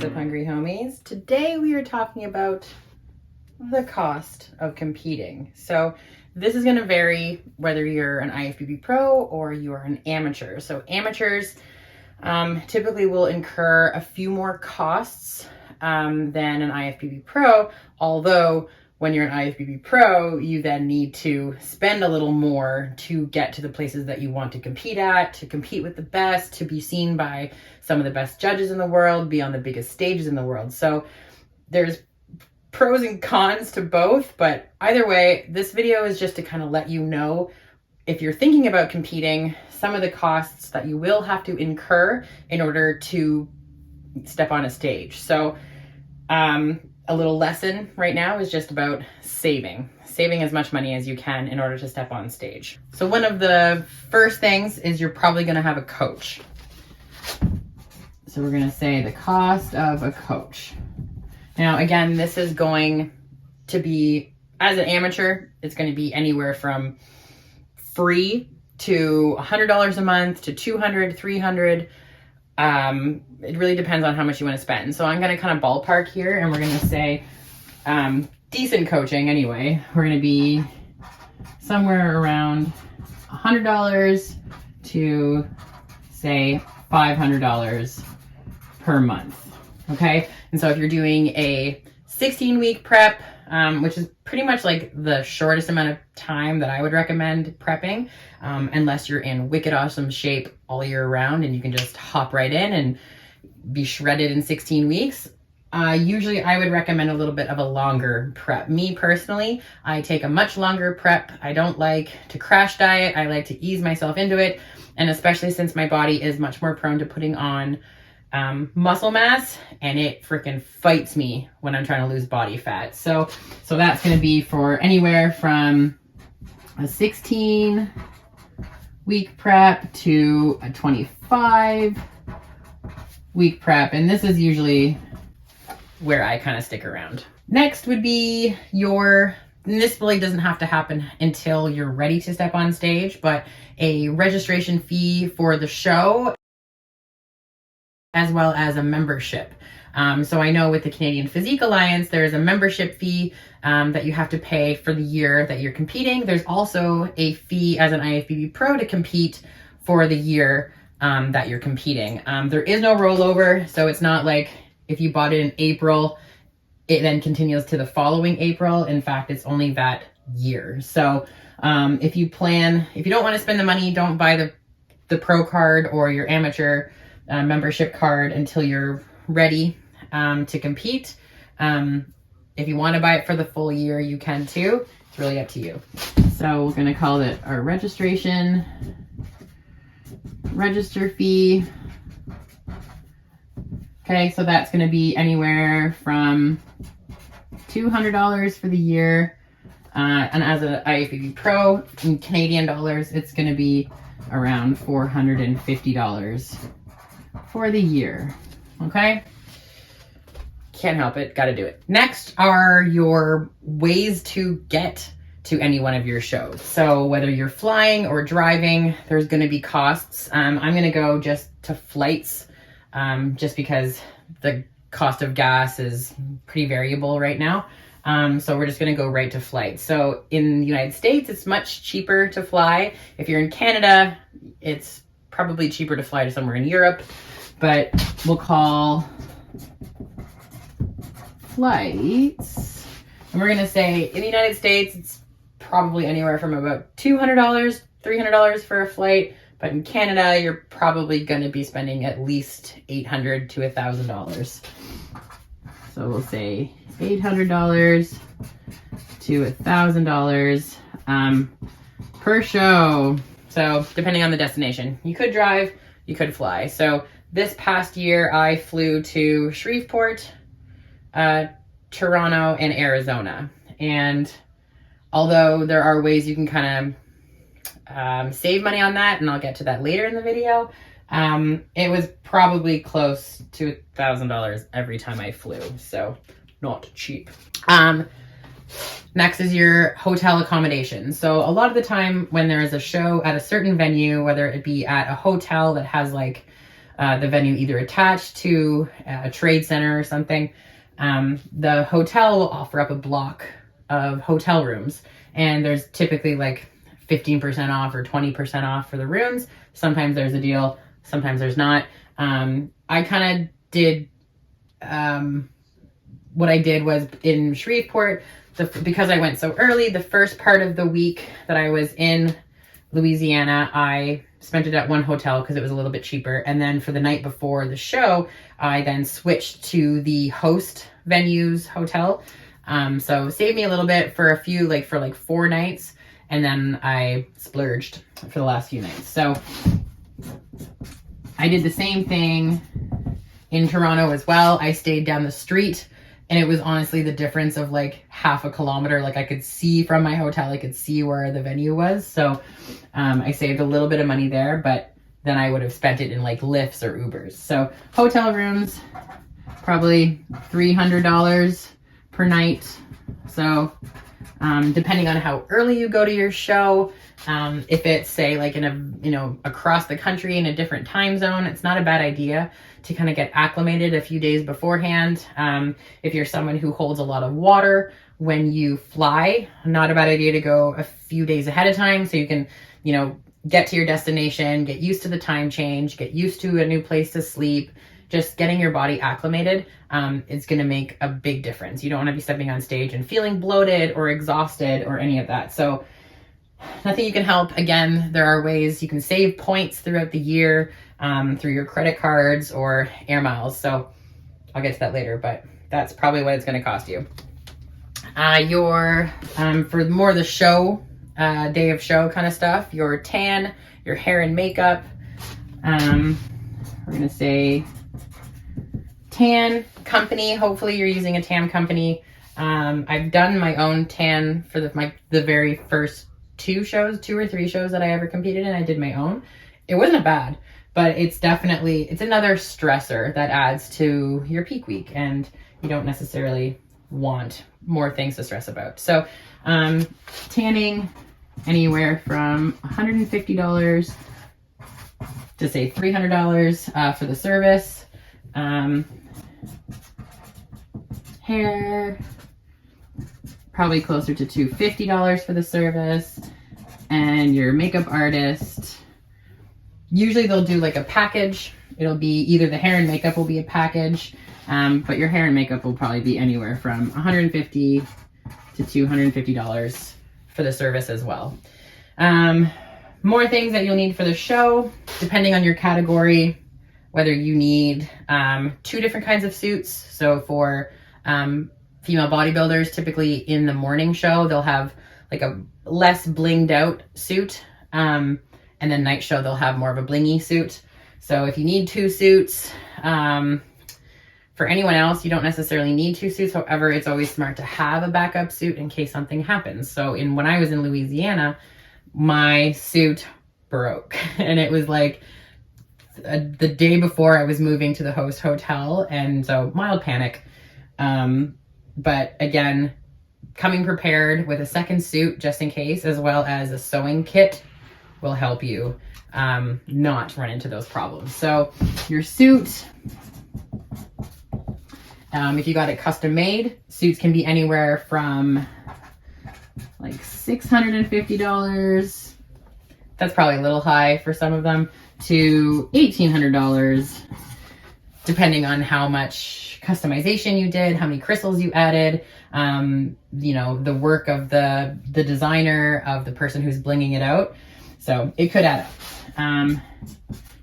What's up, hungry homies? Today we are talking about the cost of competing. So this is going to vary whether you're an IFBB pro or you are an amateur. So amateurs typically will incur a few more costs than an IFBB pro, although when you're an IFBB pro, you then need to spend a little more to get to the places that you want to compete at, to compete with the best, to be seen by some of the best judges in the world, be on the biggest stages in the world. So there's pros and cons to both, but either way, this video is just to kind of let you know, if you're thinking about competing, some of the costs that you will have to incur in order to step on a stage. So a little lesson right now is just about saving as much money as you can in order to step on stage. So one of the first things is you're probably going to have a coach. So we're going to say the cost of a coach. Now, again, this is going to be, as an amateur, it's going to be anywhere from free to $100 a month to $200, $300. It really depends on how much you want to spend. So I'm going to kind of ballpark here, and we're going to say decent coaching anyway. We're going to be somewhere around $100 to say $500 per month. Okay. And so if you're doing a 16-week prep, which is pretty much like the shortest amount of time that I would recommend prepping, unless you're in wicked awesome shape all year round and you can just hop right in and be shredded in 16 weeks. Usually I would recommend a little bit of a longer prep. Me personally, I take a much longer prep. I don't like to crash diet. I like to ease myself into it. And especially since my body is much more prone to putting on muscle mass, and it freaking fights me when I'm trying to lose body fat. So that's going to be for anywhere from a 16-week prep to a 25-week prep. And this is usually where I kind of stick around. Next would be and this really doesn't have to happen until you're ready to step on stage, but a registration fee for the show, as well as a membership. So I know with the Canadian Physique Alliance, there's a membership fee that you have to pay for the year that you're competing. There's also a fee as an IFBB pro to compete for the year that you're competing. There is no rollover, so it's not like if you bought it in April, it then continues to the following April. In fact, it's only that year. So if you don't want to spend the money, don't buy the pro card or your amateur membership card until you're ready to compete. If you want to buy it for the full year, you can too. It's really up to you. So we're going to call it our register fee. Okay, so that's going to be anywhere from $200 for the year. And as an IFBB pro, in Canadian dollars, it's going to be around $450 for the year. Okay? Can't help it. Got to do it. Next are your ways to get to any one of your shows. So whether you're flying or driving, there's going to be costs. I'm going to go just to flights, just because the cost of gas is pretty variable right now. So we're just going to go right to flights. So in the United States, it's much cheaper to fly. If you're in Canada, it's probably cheaper to fly to somewhere in Europe. But we'll call flights, and we're going to say in the United States, it's probably anywhere from about $200, $300 for a flight. But in Canada, you're probably going to be spending at least $800 to $1,000. So we'll say $800 to $1,000 per show. So depending on the destination, you could drive, you could fly. So this past year, I flew to Shreveport, Toronto, and Arizona. And although there are ways you can kind of save money on that, and I'll get to that later in the video, it was probably close to $1,000 every time I flew. So not cheap. Next is your hotel accommodation. So a lot of the time when there is a show at a certain venue, whether it be at a hotel that has like the venue either attached to a trade center or something, the hotel will offer up a block of hotel rooms, and there's typically like 15% off or 20% off for the rooms. Sometimes there's a deal, sometimes there's not. I kind of did, what I did was in Shreveport, because I went so early, the first part of the week that I was in Louisiana, I spent it at one hotel because it was a little bit cheaper. And then for the night before the show, I then switched to the host venue's hotel. So saved me a little bit for for 4 nights. And then I splurged for the last few nights. So I did the same thing in Toronto as well. I stayed down the street, and it was honestly the difference of like half a kilometer. Like I could see from my hotel, I could see where the venue was. So I saved a little bit of money there, but then I would have spent it in like Lyfts or Ubers. So hotel rooms, probably $300 per night. So depending on how early you go to your show, if it's say like in a, across the country in a different time zone, it's not a bad idea to kind of get acclimated a few days beforehand. If you're someone who holds a lot of water when you fly, not a bad idea to go a few days ahead of time so you can, get to your destination, get used to the time change, get used to a new place to sleep. Just getting your body acclimated is going to make a big difference. You don't want to be stepping on stage and feeling bloated or exhausted or any of that. So nothing you can help. Again, there are ways you can save points throughout the year through your credit cards or air miles. So I'll get to that later, but that's probably what it's going to cost you. For more of the show, day of show kind of stuff, your tan, your hair and makeup, we're going to say tan company. Hopefully you're using a tan company. I've done my own tan for the very first 2 or 3 shows that I ever competed in. I did my own. It wasn't bad, but it's another stressor that adds to your peak week, and you don't necessarily want more things to stress about. So tanning anywhere from $150 to say $300 for the service. Hair, probably closer to $250 for the service. And your makeup artist, usually they'll do like a package. It'll be either the hair and makeup will be a package, but your hair and makeup will probably be anywhere from $150 to $250 for the service as well. More things that you'll need for the show, depending on your category, whether you need 2 different kinds of suits. So for female bodybuilders, typically in the morning show, they'll have like a less blinged out suit. And then night show, they'll have more of a blingy suit. So if you need 2 suits, for anyone else, you don't necessarily need 2 suits. However, it's always smart to have a backup suit in case something happens. So when I was in Louisiana, my suit broke, and it was like the day before I was moving to the host hotel. And so mild panic. But again, coming prepared with a second suit just in case, as well as a sewing kit, will help you not run into those problems. So your suit, if you got it custom made, suits can be anywhere from like $650, that's probably a little high for some of them, to $1,800, depending on how much customization you did, how many crystals you added, the work of the designer, of the person who's blinging it out. So it could add up.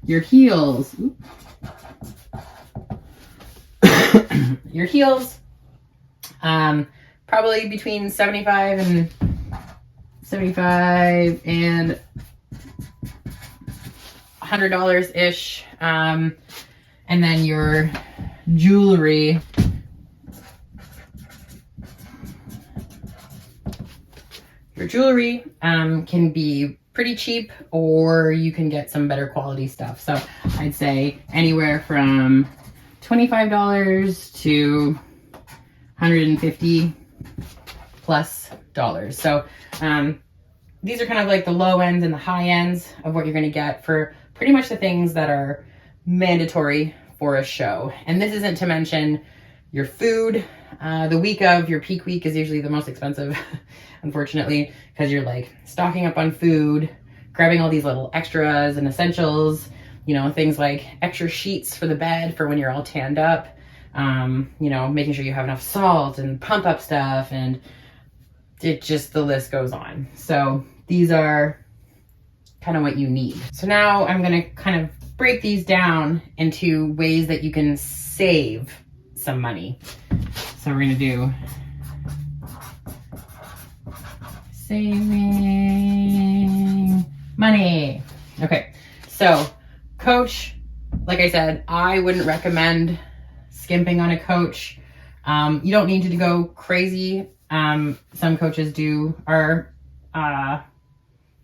Your heels. Your heels, probably between $75 and $100-ish. And then your jewelry, can be pretty cheap, or you can get some better quality stuff. So I'd say anywhere from $25 to $150 plus dollars. So these are kind of like the low ends and the high ends of what you're going to get for pretty much the things that are mandatory for a show. And this isn't to mention your food. The week of your peak week is usually the most expensive, unfortunately, because you're like stocking up on food, grabbing all these little extras and essentials, you know, things like extra sheets for the bed for when you're all tanned up, you know, making sure you have enough salt and pump up stuff, and the list goes on. So these are kind of what you need. So now I'm going to kind of break these down into ways that you can save some money. So we're going to do saving money. Okay, so coach, like I said, I wouldn't recommend skimping on a coach. You don't need to go crazy. Some coaches are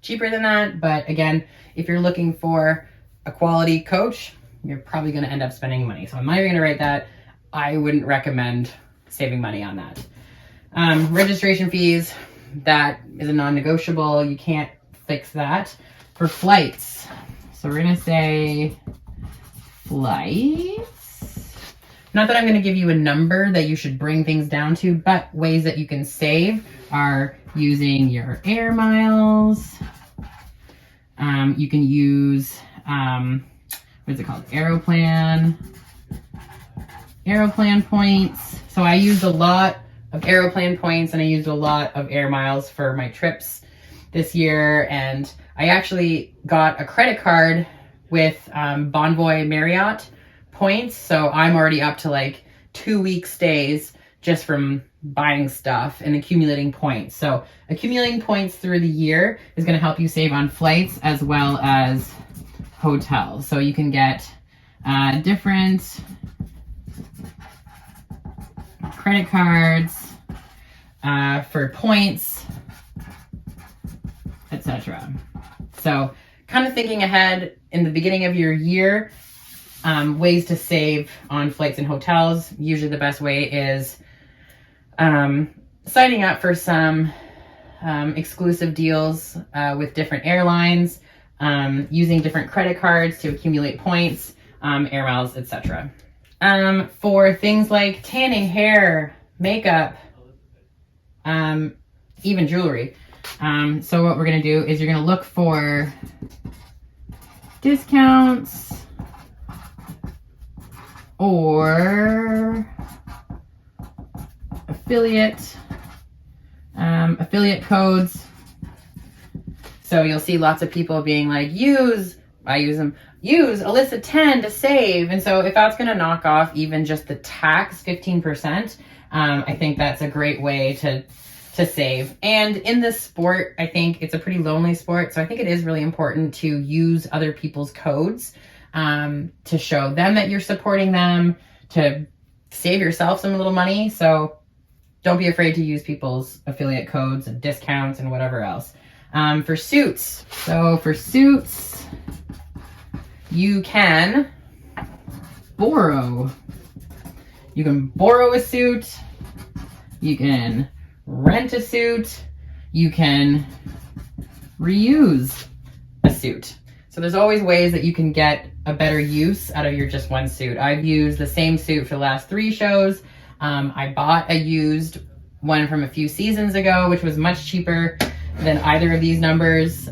cheaper than that, but again, if you're looking for a quality coach, you're probably going to end up spending money. So I'm not even going to write that. I wouldn't recommend saving money on that. Registration fees, that is a non-negotiable. You can't fix that. For flights, so we're going to say flights. Not that I'm going to give you a number that you should bring things down to, but ways that you can save are using your air miles. You can use, what's it called? Aeroplan points. So I used a lot of Aeroplan points and I used a lot of air miles for my trips this year. And I actually got a credit card with Bonvoy Marriott points. So I'm already up to like 2-week stays just from buying stuff and accumulating points. So accumulating points through the year is going to help you save on flights as well as hotels. So you can get different credit cards for points, etc. So kind of thinking ahead in the beginning of your year, ways to save on flights and hotels. Usually the best way is signing up for some exclusive deals with different airlines, using different credit cards to accumulate points, air miles, etc. For things like tanning, hair, makeup, even jewelry. So what we're going to do is you're going to look for discounts or affiliate codes. So you'll see lots of people being like, use Alyssa 10 to save. And so if that's going to knock off even just the tax 15%, I think that's a great way to save. And in this sport, I think it's a pretty lonely sport. So I think it is really important to use other people's codes to show them that you're supporting them, to save yourself some little money. So don't be afraid to use people's affiliate codes and discounts and whatever else. For suits, you can borrow. You can borrow a suit. You can rent a suit. You can reuse a suit. So there's always ways that you can get a better use out of your just one suit. I've used the same suit for the last 3 shows. I bought a used one from a few seasons ago, which was much cheaper than either of these numbers.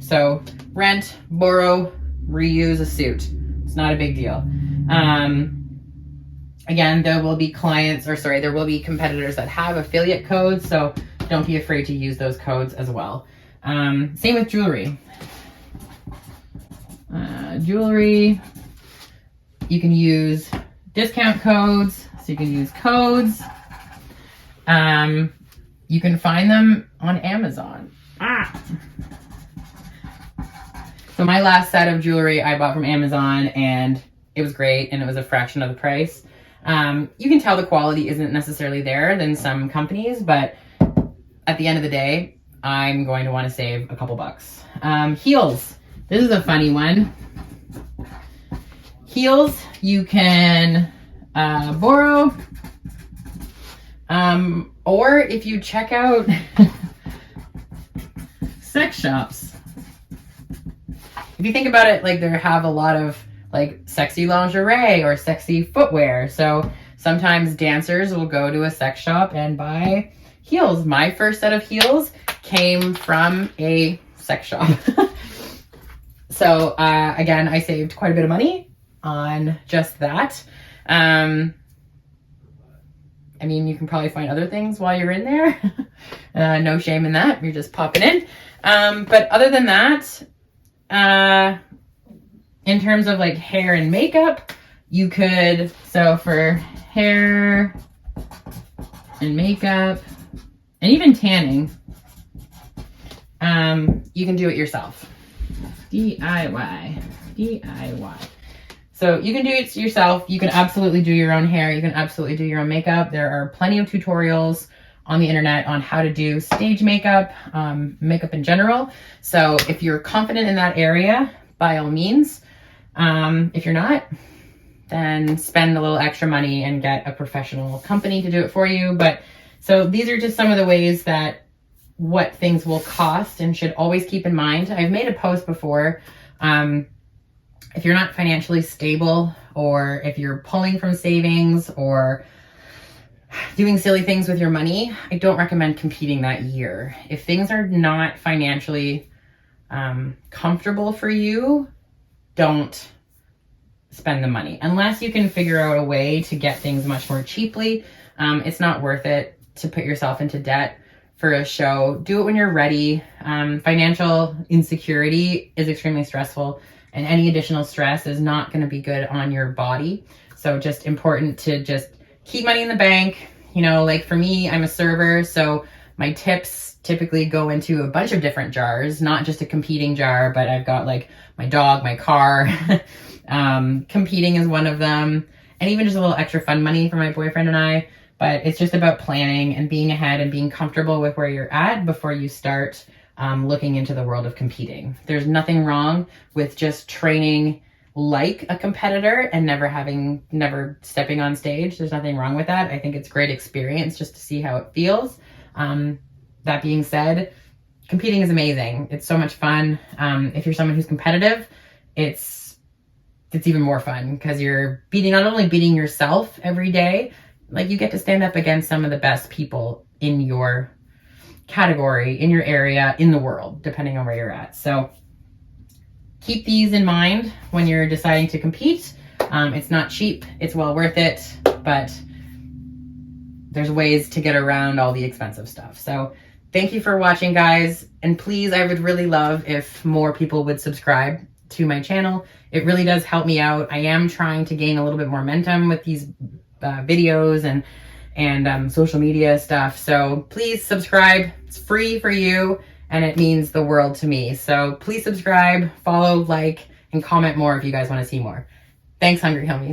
So rent, borrow, reuse a suit. It's not a big deal. Again, there will be competitors that have affiliate codes, so don't be afraid to use those codes as well. Same with jewelry. Jewelry, you can use discount codes, so you can use codes. You can find them on Amazon. So my last set of jewelry I bought from Amazon, and it was great, and it was a fraction of the price. You can tell the quality isn't necessarily there than some companies, but at the end of the day, I'm going to want to save a couple bucks. Heels. This is a funny one. Heels, you can borrow, or if you check out sex shops. If you think about it, like, there have a lot of like sexy lingerie or sexy footwear. So sometimes dancers will go to a sex shop and buy heels. My first set of heels came from a sex shop. So again, I saved quite a bit of money on just that. I mean, you can probably find other things while you're in there. No shame in that. You're just popping in. But other than that, in terms of like hair and makeup, you could, so for hair and makeup and even tanning, you can do it yourself. DIY. So you can do it yourself. You can absolutely do your own hair. You can absolutely do your own makeup. There are plenty of tutorials on the internet on how to do stage makeup, makeup in general. So if you're confident in that area, by all means. If you're not, then spend a little extra money and get a professional company to do it for you. But so these are just some of the ways that what things will cost and should always keep in mind. I've made a post before. If you're not financially stable, or if you're pulling from savings or doing silly things with your money, I don't recommend competing that year. If things are not financially comfortable for you, don't spend the money. Unless you can figure out a way to get things much more cheaply, it's not worth it to put yourself into debt for a show. Do it when you're ready. Financial insecurity is extremely stressful, and any additional stress is not going to be good on your body. So just important to just keep money in the bank. You know, like for me, I'm a server, so my tips typically go into a bunch of different jars, not just a competing jar, but I've got like my dog, my car. Competing is one of them, and even just a little extra fun money for my boyfriend and I. But it's just about planning and being ahead and being comfortable with where you're at before you start looking into the world of competing. There's nothing wrong with just training like a competitor and never stepping on stage. There's nothing wrong with that. I think it's great experience just to see how it feels. That being said, competing is amazing. It's so much fun. If you're someone who's competitive, it's even more fun because you're not only beating yourself every day, like you get to stand up against some of the best people in your category, in your area, in the world, depending on where you're at. So keep these in mind when you're deciding to compete. It's not cheap. It's well worth it, but there's ways to get around all the expensive stuff. So thank you for watching, guys. And please, I would really love if more people would subscribe to my channel. It really does help me out. I am trying to gain a little bit more momentum with these videos and social media stuff. So please subscribe. It's free for you and it means the world to me. So please subscribe, follow, like, and comment more if you guys want to see more. Thanks, Hungry Homies.